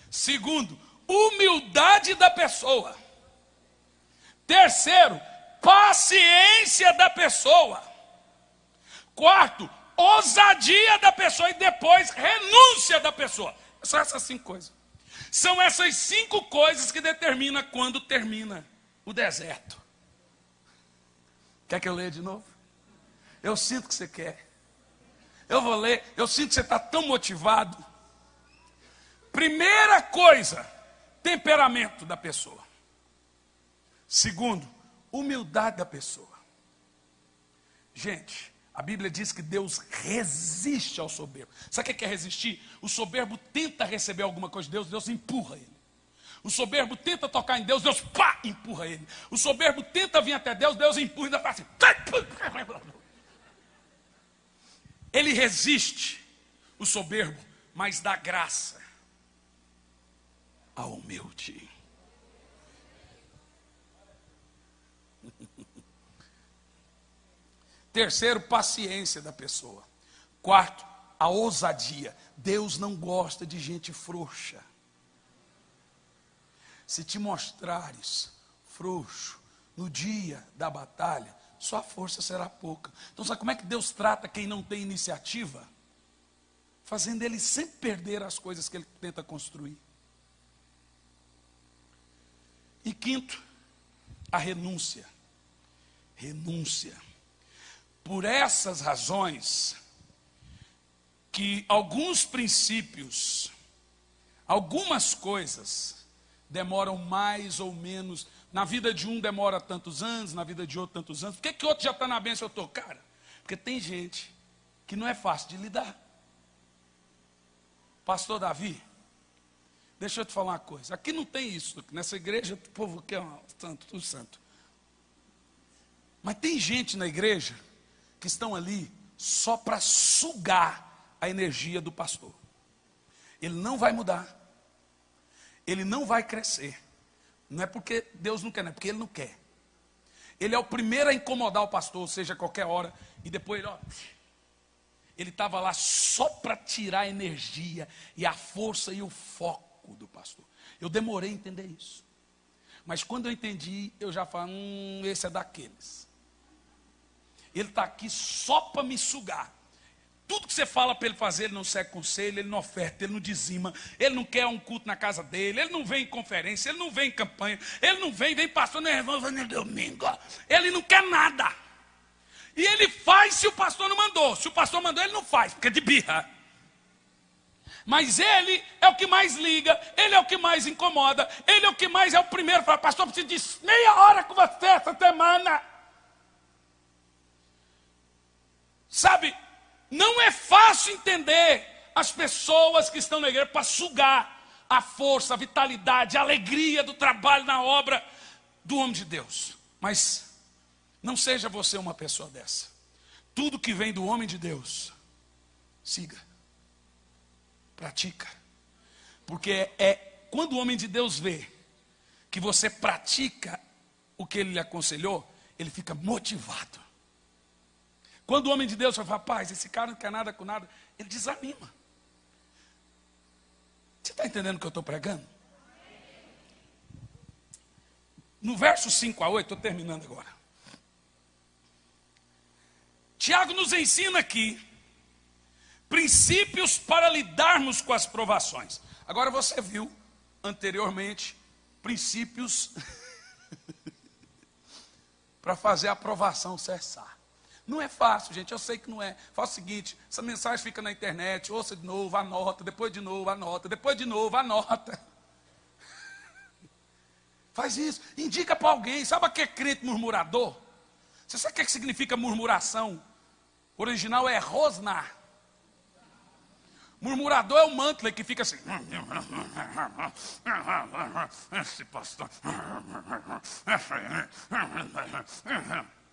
Segundo, humildade da pessoa. Terceiro, paciência da pessoa. Quarto, ousadia da pessoa. E depois, renúncia da pessoa. São essas 5 coisas. São essas 5 coisas que determinam quando termina o deserto. Quer que eu leia de novo? Eu sinto que você quer. Eu vou ler. Eu sinto que você está tão motivado. Primeira coisa, temperamento da pessoa. Segundo, humildade da pessoa. Gente, a Bíblia diz que Deus resiste ao soberbo. Sabe o que é resistir? O soberbo tenta receber alguma coisa de Deus, Deus empurra ele. O soberbo tenta tocar em Deus, Deus pá, empurra ele. O soberbo tenta vir até Deus, Deus empurra e ainda faz assim. Ele resiste, o soberbo, mas dá graça ao humilde. Terceiro, paciência da pessoa. Quarto, a ousadia. Deus não gosta de gente frouxa. Se te mostrares frouxo no dia da batalha, sua força será pouca. Então sabe como é que Deus trata quem não tem iniciativa? Fazendo ele sempre perder as coisas que ele tenta construir. E quinto, a renúncia. Renúncia. Por essas razões, que alguns princípios, algumas coisas, demoram mais ou menos. Na vida de um demora tantos anos, na vida de outro tantos anos. Por que outro já está na bênção e eu estou? Cara, porque tem gente que não é fácil de lidar. Pastor Davi, deixa eu te falar uma coisa. Aqui não tem isso. Nessa igreja, o povo quer santo, tudo santo. Mas tem gente na igreja que estão ali só para sugar a energia do pastor. Ele não vai mudar. Ele não vai crescer. Não é porque Deus não quer, não é porque ele não quer. Ele é o primeiro a incomodar o pastor, ou seja, a qualquer hora. E depois, ele estava lá só para tirar a energia e a força e o foco do pastor. Eu demorei a entender isso. Mas quando eu entendi, eu já falo, esse é daqueles. Ele está aqui só para me sugar. Tudo que você fala para ele fazer, ele não segue conselho, ele não oferta, ele não dizima, ele não quer um culto na casa dele, ele não vem em conferência, ele não vem em campanha, ele não vem pastor nervoso no domingo. Ele não quer nada. E ele faz se o pastor não mandou. Se o pastor mandou, ele não faz, porque é de birra. Mas ele é o que mais liga, ele é o que mais incomoda, ele é o que mais é o primeiro. Fala, pastor, eu preciso de meia hora com você essa semana. Sabe, não é fácil entender as pessoas que estão na igreja para sugar a força, a vitalidade, a alegria do trabalho na obra do homem de Deus. Mas não seja você uma pessoa dessa. Tudo que vem do homem de Deus, siga, pratica. Porque é quando o homem de Deus vê que você pratica o que ele lhe aconselhou, ele fica motivado. Quando o homem de Deus fala, rapaz, esse cara não quer nada com nada, ele desanima. Você está entendendo o que eu estou pregando? No verso 5 a 8, estou terminando agora. Tiago nos ensina aqui princípios para lidarmos com as provações. Agora você viu anteriormente princípios para fazer a provação cessar. Não é fácil, gente, eu sei que não é. Faz o seguinte, essa mensagem fica na internet, ouça de novo, anota, depois de novo, anota, depois de novo, anota. Faz isso, indica para alguém. Sabe o que é crente murmurador? Você sabe o que significa murmuração? O original é rosnar. Murmurador é o mantle que fica assim. Esse pastor.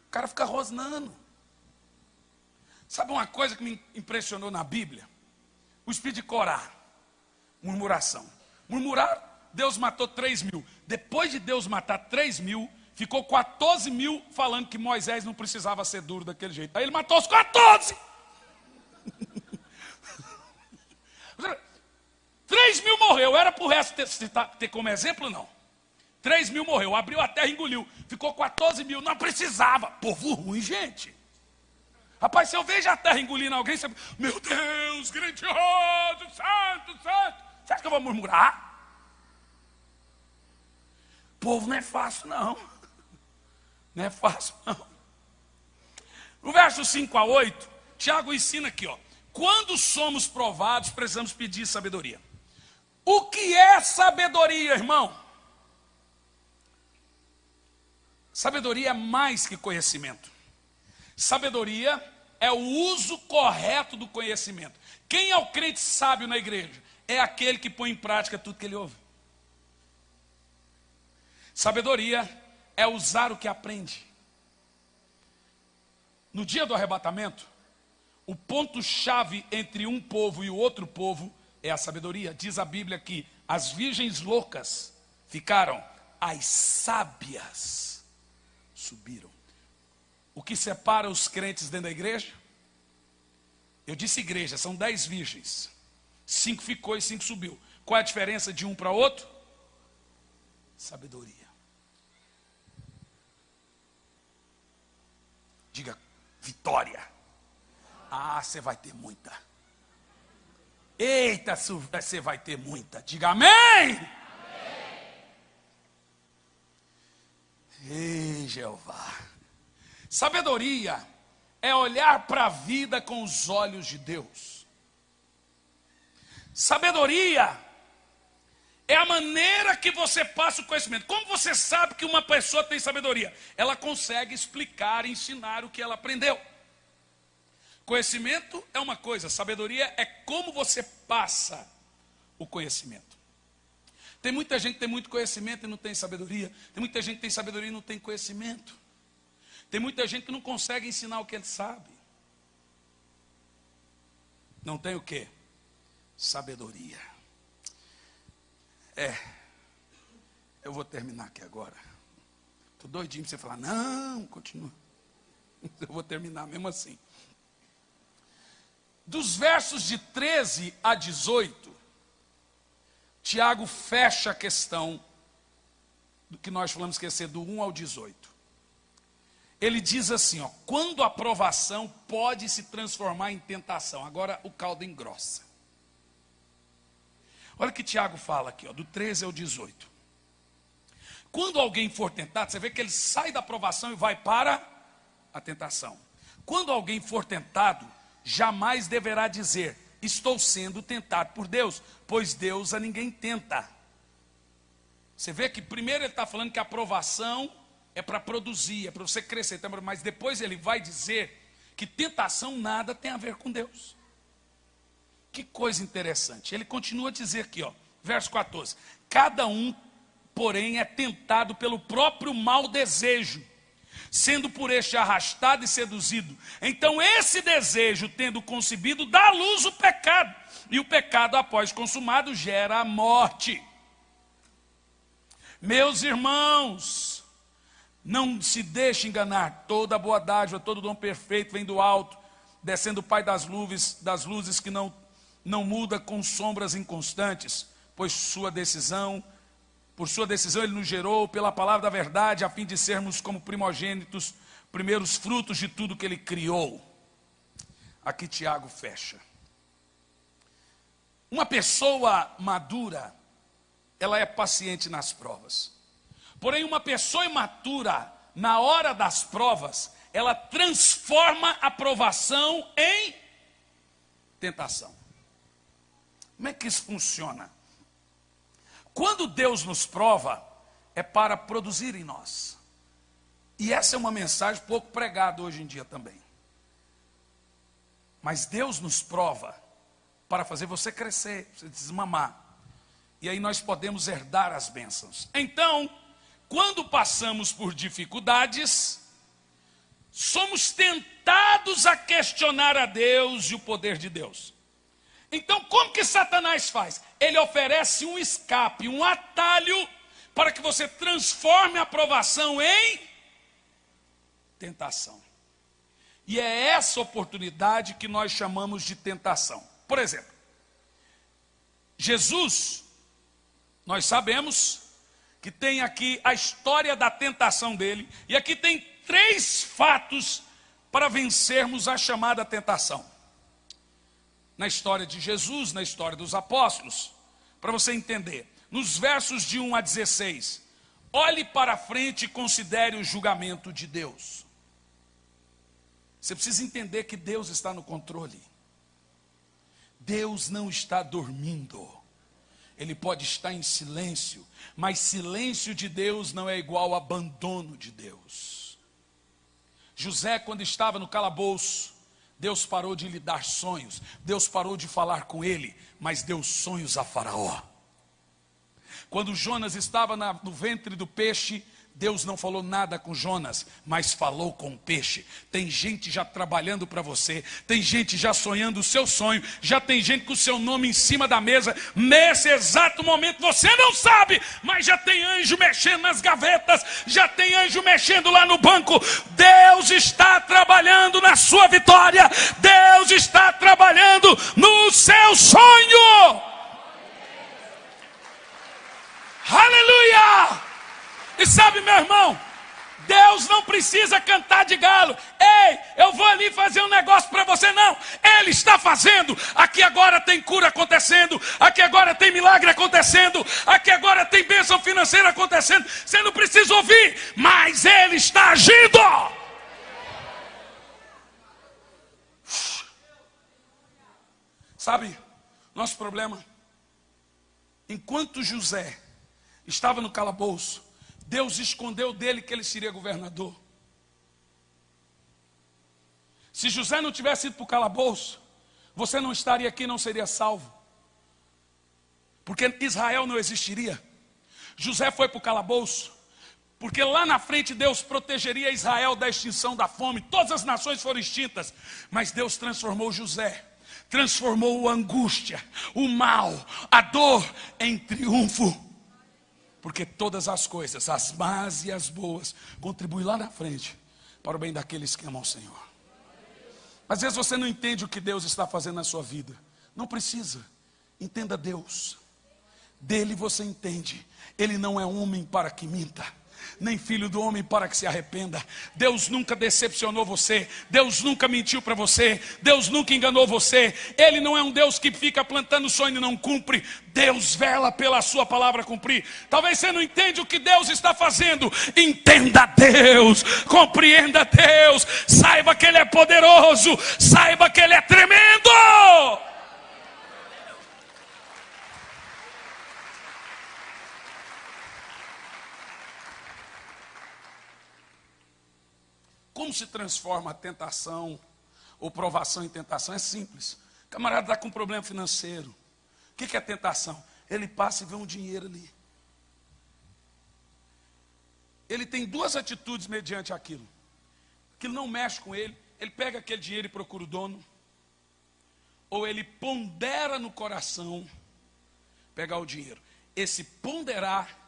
O cara fica rosnando. Sabe uma coisa que me impressionou na Bíblia? O espírito de Corá. Murmuração. Murmurar, Deus matou 3.000. Depois de Deus matar 3.000, ficou 14.000 falando que Moisés não precisava ser duro daquele jeito. Aí ele matou os 14. 3.000 morreu. Era para o resto ter como exemplo? Não. 3.000 morreu. Abriu a terra e engoliu. Ficou 14.000. Não precisava. Povo ruim, gente. Rapaz, se eu vejo a terra engolindo alguém, você... Meu Deus, grandioso, santo, santo. Você acha que eu vou murmurar? Povo não é fácil, não. Não é fácil, não. No verso 5 a 8, Tiago ensina aqui, quando somos provados, precisamos pedir sabedoria. O que é sabedoria, irmão? Sabedoria é mais que conhecimento. Sabedoria é o uso correto do conhecimento. Quem é o crente sábio na igreja? É aquele que põe em prática tudo que ele ouve. Sabedoria é usar o que aprende. No dia do arrebatamento, o ponto-chave entre um povo e o outro povo é a sabedoria. Diz a Bíblia que as virgens loucas ficaram, as sábias subiram. O que separa os crentes dentro da igreja? Eu disse igreja, são 10 virgens. 5 ficou e 5 subiu. Qual é a diferença de um para outro? Sabedoria. Diga, vitória. Ah, você vai ter muita. Eita, você vai ter muita. Diga amém. Amém. Ei, Jeová. Sabedoria é olhar para a vida com os olhos de Deus. Sabedoria é a maneira que você passa o conhecimento. Como você sabe que uma pessoa tem sabedoria? Ela consegue explicar, ensinar o que ela aprendeu. Conhecimento é uma coisa, sabedoria é como você passa o conhecimento. Tem muita gente que tem muito conhecimento e não tem sabedoria. Tem muita gente que tem sabedoria e não tem conhecimento. Tem muita gente que não consegue ensinar o que ele sabe. Não tem o quê? Sabedoria. Eu vou terminar aqui agora. Estou doidinho para você falar, não, continua. Eu vou terminar mesmo assim. Dos versos de 13 a 18, Tiago fecha a questão do que nós falamos que ia ser do 1 ao 18. Ele diz assim, quando a provação pode se transformar em tentação. Agora o caldo engrossa. Olha o que Tiago fala aqui, do 13 ao 18. Quando alguém for tentado, você vê que ele sai da provação e vai para a tentação. Quando alguém for tentado, jamais deverá dizer, estou sendo tentado por Deus, pois Deus a ninguém tenta. Você vê que primeiro ele está falando que a provação é para produzir, é para você crescer, mas depois ele vai dizer que tentação nada tem a ver com Deus. Que coisa interessante. Ele continua a dizer aqui, verso 14. Cada um, porém, é tentado pelo próprio mau desejo, sendo por este arrastado e seduzido. Então esse desejo, tendo concebido, dá à luz o pecado. E o pecado, após consumado, gera a morte. Meus irmãos, não se deixe enganar. Toda boa dádiva, todo dom perfeito vem do alto, descendo o Pai das luzes que não muda com sombras inconstantes, pois por sua decisão ele nos gerou pela palavra da verdade, a fim de sermos como primogênitos, primeiros frutos de tudo que ele criou. Aqui Tiago fecha. Uma pessoa madura, ela é paciente nas provas. Porém, uma pessoa imatura, na hora das provas, ela transforma a provação em tentação. Como é que isso funciona? Quando Deus nos prova, é para produzir em nós. E essa é uma mensagem pouco pregada hoje em dia também. Mas Deus nos prova para fazer você crescer, você desmamar. E aí nós podemos herdar as bênçãos. Então, quando passamos por dificuldades, somos tentados a questionar a Deus e o poder de Deus. Então, como que Satanás faz? Ele oferece um escape, um atalho, para que você transforme a provação em tentação. E é essa oportunidade que nós chamamos de tentação. Por exemplo, Jesus, nós sabemos que tem aqui a história da tentação dele, e aqui tem 3 fatos para vencermos a chamada tentação. Na história de Jesus, na história dos apóstolos, para você entender. Nos versos de 1 a 16, olhe para frente e considere o julgamento de Deus. Você precisa entender que Deus está no controle. Deus não está dormindo. Ele pode estar em silêncio, mas silêncio de Deus não é igual a abandono de Deus. José, quando estava no calabouço, Deus parou de lhe dar sonhos, Deus parou de falar com ele, mas deu sonhos a Faraó. Quando Jonas estava no ventre do peixe, Deus não falou nada com Jonas, mas falou com o peixe. Tem gente já trabalhando para você, tem gente já sonhando o seu sonho, já tem gente com o seu nome em cima da mesa. Nesse exato momento você não sabe, mas já tem anjo mexendo nas gavetas, já tem anjo mexendo lá no banco. Deus está trabalhando na sua vitória, Deus está trabalhando no seu sonho. Aleluia! E sabe, meu irmão, Deus não precisa cantar de galo. Ei, eu vou ali fazer um negócio para você, não. Ele está fazendo. Aqui agora tem cura acontecendo. Aqui agora tem milagre acontecendo. Aqui agora tem bênção financeira acontecendo. Você não precisa ouvir, mas Ele está agindo. Sabe, nosso problema enquanto José estava no calabouço, Deus escondeu dele que ele seria governador. Se José não tivesse ido para o calabouço, você não estaria aqui, não seria salvo. Porque Israel não existiria. José foi para o calabouço, porque lá na frente Deus protegeria Israel da extinção da fome. Todas as nações foram extintas, mas Deus transformou José, transformou a angústia, o mal, a dor em triunfo. Porque todas as coisas, as más e as boas, contribuem lá na frente para o bem daqueles que amam o Senhor. Às vezes você não entende o que Deus está fazendo na sua vida. Não precisa. Entenda Deus. Dele você entende. Ele não é homem para que minta, nem filho do homem para que se arrependa. Deus nunca decepcionou você. Deus nunca mentiu para você. Deus nunca enganou você. Ele não é um Deus que fica plantando sonho e não cumpre. Deus vela pela sua palavra cumprir. Talvez você não entenda o que Deus está fazendo. Entenda Deus, compreenda Deus, saiba que Ele é poderoso, saiba que Ele é tremendo. Como se transforma a tentação ou provação em tentação? É simples. O camarada está com um problema financeiro. O que é tentação? Ele passa e vê um dinheiro ali. Ele tem duas atitudes mediante aquilo. Aquilo não mexe com ele. Ele pega aquele dinheiro e procura o dono. Ou ele pondera no coração pegar o dinheiro. Esse ponderar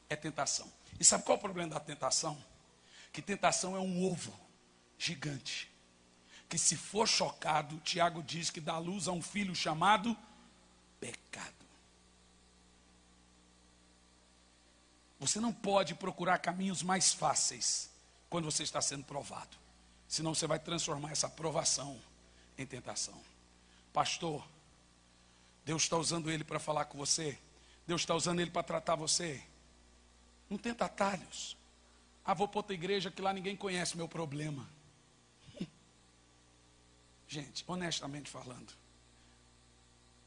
é tentação. E sabe qual é o problema da tentação? Que tentação é um ovo gigante, que se for chocado, Tiago diz que dá luz a um filho chamado pecado. Você não pode procurar caminhos mais fáceis quando você está sendo provado, senão você vai transformar essa provação em tentação. Pastor, Deus está usando ele para falar com você, Deus está usando ele para tratar você. Não tenta atalhos. Vou para outra igreja que lá ninguém conhece meu problema. Gente, honestamente falando,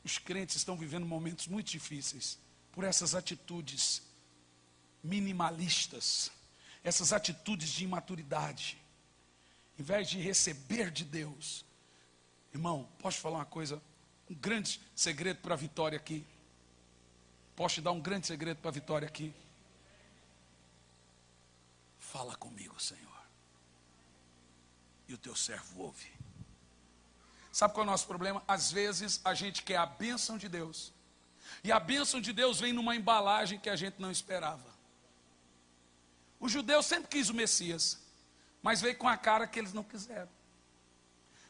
os crentes estão vivendo momentos muito difíceis por essas atitudes minimalistas, essas atitudes de imaturidade. Em vez de receber de Deus. Irmão, posso te falar uma coisa? Um grande segredo para a vitória aqui. Posso te dar um grande segredo para a vitória aqui? Fala comigo, Senhor, e o teu servo ouve. Sabe qual é o nosso problema? Às vezes a gente quer a bênção de Deus, e a bênção de Deus vem numa embalagem que a gente não esperava. Os judeus sempre quis o Messias, mas veio com a cara que eles não quiseram.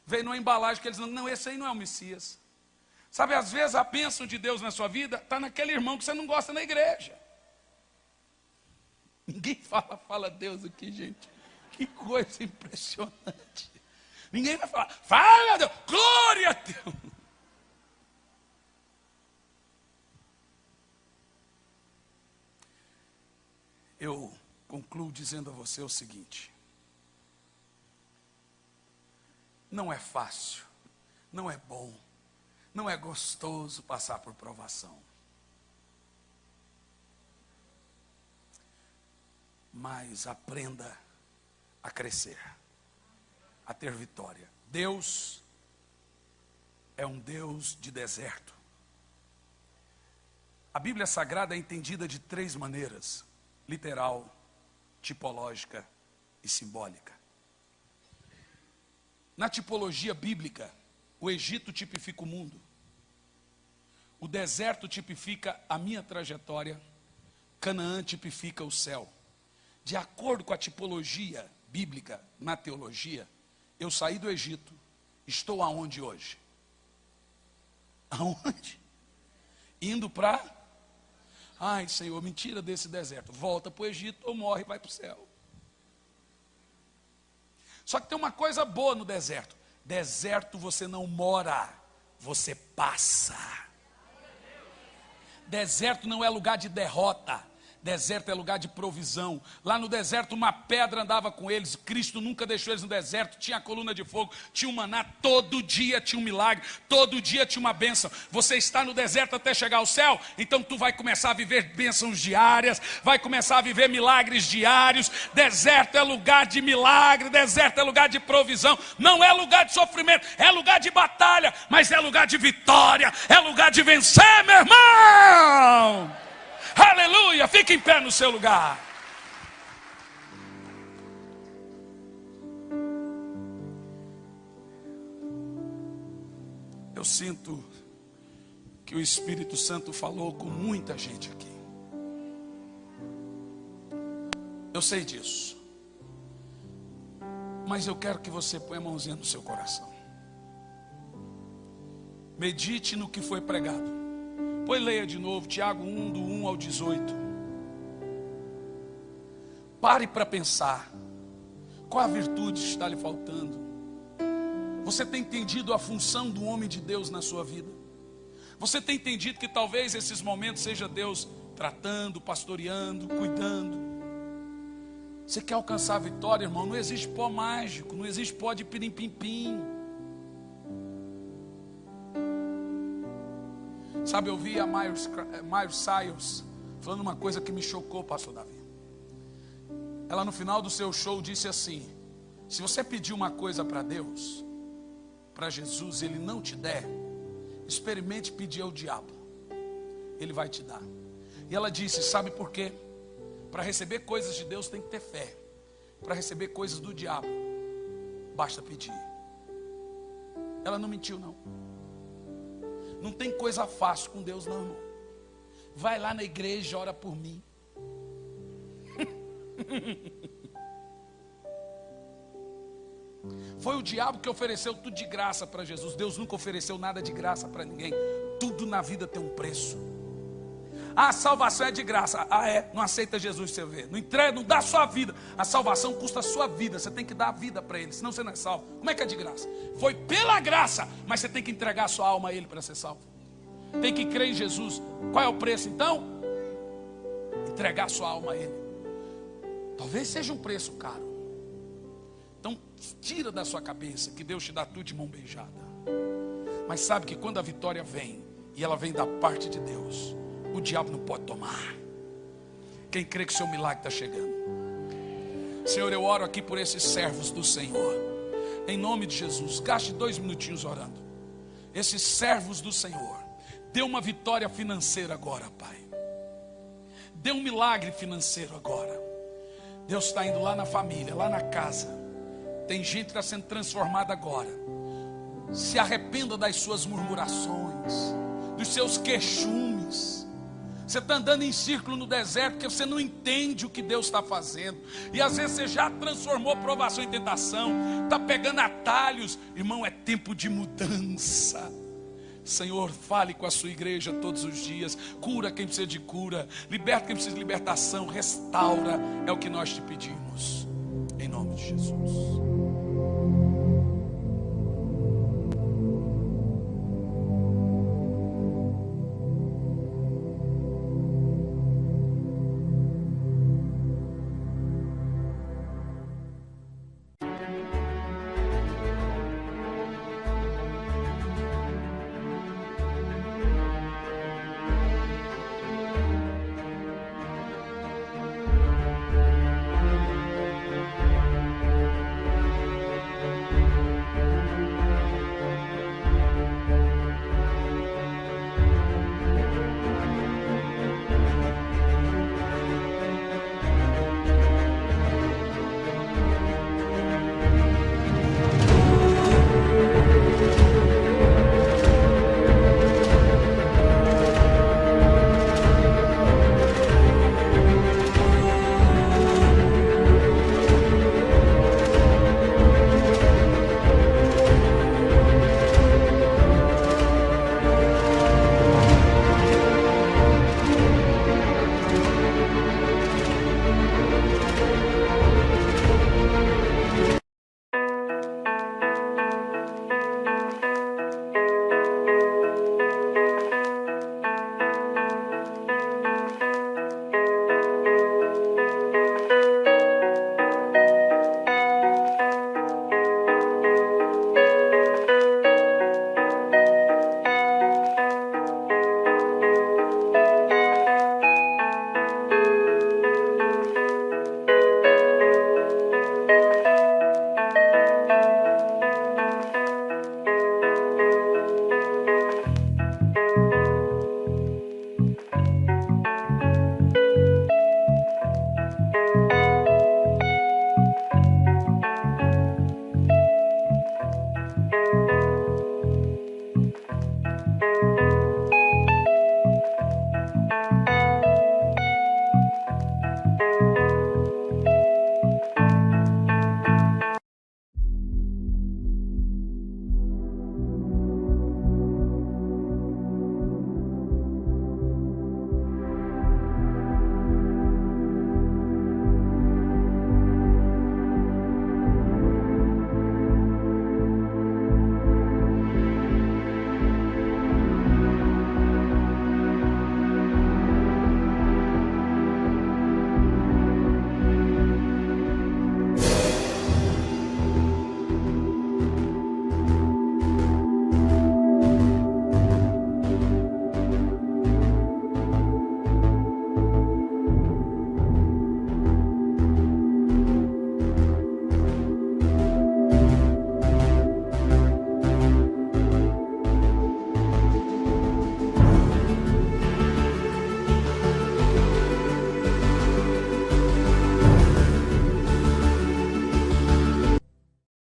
Veio numa embalagem que eles não, esse aí não é o Messias. Sabe, às vezes a bênção de Deus na sua vida está naquele irmão que você não gosta na igreja. Ninguém fala Deus aqui, gente. Que coisa impressionante. Ninguém vai falar, fala Deus, glória a Deus. Eu concluo dizendo a você o seguinte. Não é fácil, não é bom, não é gostoso passar por provação. Mas aprenda a crescer, a ter vitória. Deus é um Deus de deserto. A Bíblia Sagrada é entendida de três maneiras: literal, tipológica e simbólica. Na tipologia bíblica, o Egito tipifica o mundo. O deserto tipifica a minha trajetória. Canaã tipifica o céu. De acordo com a tipologia bíblica, na teologia, eu saí do Egito, estou aonde hoje? Aonde? Indo para... Ai, Senhor, me tira desse deserto. Volta para o Egito ou morre e vai para o céu. Só que tem uma coisa boa no deserto. Deserto você não mora, você passa. Deserto não é lugar de derrota. Deserto é lugar de provisão. Lá no deserto uma pedra andava com eles. Cristo nunca deixou eles no deserto. Tinha a coluna de fogo, tinha um maná. Todo dia tinha um milagre, todo dia tinha uma bênção. Você está no deserto até chegar ao céu, então tu vai começar a viver bênçãos diárias, vai começar a viver milagres diários. Deserto é lugar de milagre, deserto é lugar de provisão. Não é lugar de sofrimento, é lugar de batalha, mas é lugar de vitória, é lugar de vencer, meu irmão. Aleluia, fique em pé no seu lugar. Eu sinto que o Espírito Santo falou com muita gente aqui. Eu sei disso. Mas eu quero que você ponha a mãozinha no seu coração. Medite no que foi pregado. Pois leia de novo, Tiago 1, do 1 ao 18. Pare para pensar. Qual a virtude está lhe faltando? Você tem entendido a função do homem de Deus na sua vida? Você tem entendido que talvez esses momentos seja Deus tratando, pastoreando, cuidando? Você quer alcançar a vitória, irmão? Não existe pó mágico, não existe pó de pirim-pim-pim. Sabe, eu vi a Miley Cyrus falando uma coisa que me chocou, pastor Davi. Ela no final do seu show disse assim: se você pedir uma coisa para Deus, para Jesus, Ele não te der, experimente pedir ao diabo, Ele vai te dar. E ela disse, sabe por quê? Para receber coisas de Deus tem que ter fé. Para receber coisas do diabo, basta pedir. Ela não mentiu não. Não tem coisa fácil com Deus não, irmão. Vai lá na igreja, ora por mim. Foi o diabo que ofereceu tudo de graça para Jesus. Deus nunca ofereceu nada de graça para ninguém. Tudo na vida tem um preço. A salvação é de graça. Ah, é? Não aceita Jesus, você vê. Não entrega, não dá a sua vida. A salvação custa a sua vida. Você tem que dar a vida para Ele, senão você não é salvo. Como é que é de graça? Foi pela graça, mas você tem que entregar a sua alma a Ele para ser salvo. Tem que crer em Jesus. Qual é o preço então? Entregar a sua alma a Ele. Talvez seja um preço caro. Então tira da sua cabeça que Deus te dá tudo de mão beijada. Mas sabe que quando a vitória vem, e ela vem da parte de Deus, o diabo não pode tomar. Quem crê que o seu milagre está chegando? Senhor, eu oro aqui por esses servos do Senhor. Em nome de Jesus, gaste 2 minutinhos orando. Esses servos do Senhor, dê uma vitória financeira agora, Pai. Dê um milagre financeiro agora. Deus está indo lá na família, lá na casa. Tem gente que está sendo transformada agora. Se arrependa das suas murmurações, dos seus queixumes. Você está andando em círculo no deserto porque você não entende o que Deus está fazendo. E às vezes você já transformou provação em tentação. Está pegando atalhos. Irmão, é tempo de mudança. Senhor, fale com a sua igreja todos os dias. Cura quem precisa de cura. Liberta quem precisa de libertação. Restaura. É o que nós te pedimos. Em nome de Jesus.